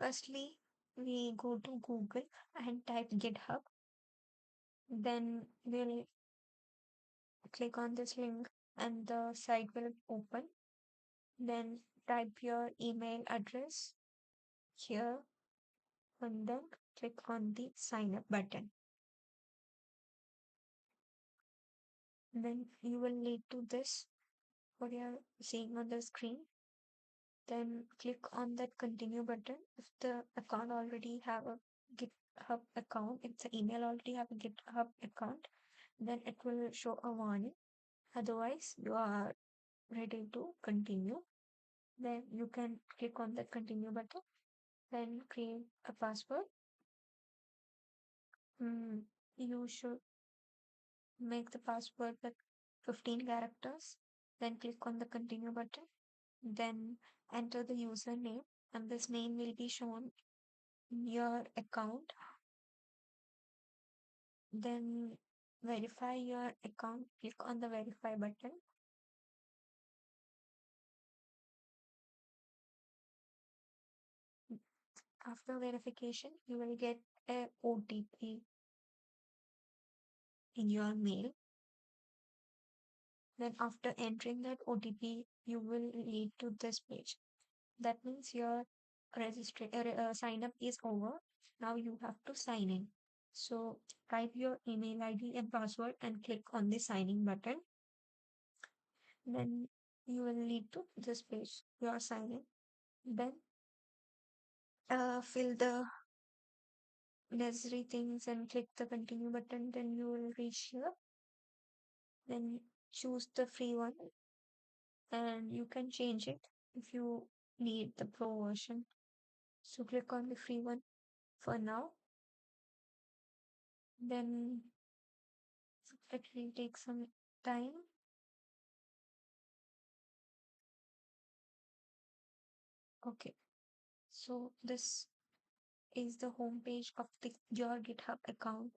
Firstly, we go to Google and type GitHub. Then we'll click on this link and the site will open. Then type your email address here and then click on the sign up button. Then you will lead to this what you are seeing on the screen. Then click on that continue button. If the account already have a GitHub account, if the email already have a GitHub account, then it will show a warning. Otherwise, you are ready to continue. Then you can click on the continue button. Then create a password. You should make the password with 15 characters. Then click on the continue button. Then enter the username, and this name will be shown in your account. Then verify your account. Click on the verify button. After verification, you will get a OTP in your mail. Then after entering that OTP, you will lead to this page. That means your sign up is over. Now you have to sign in. So type your email ID and password and click on the signing button. Then you will lead to this page. You are signing. Then fill the necessary things and click the continue button. Then you will reach here. Then choose the free one and you can change it if you need the pro version. So click on the free one for now. Then it will take some time. Okay, so this is the home page of your GitHub account.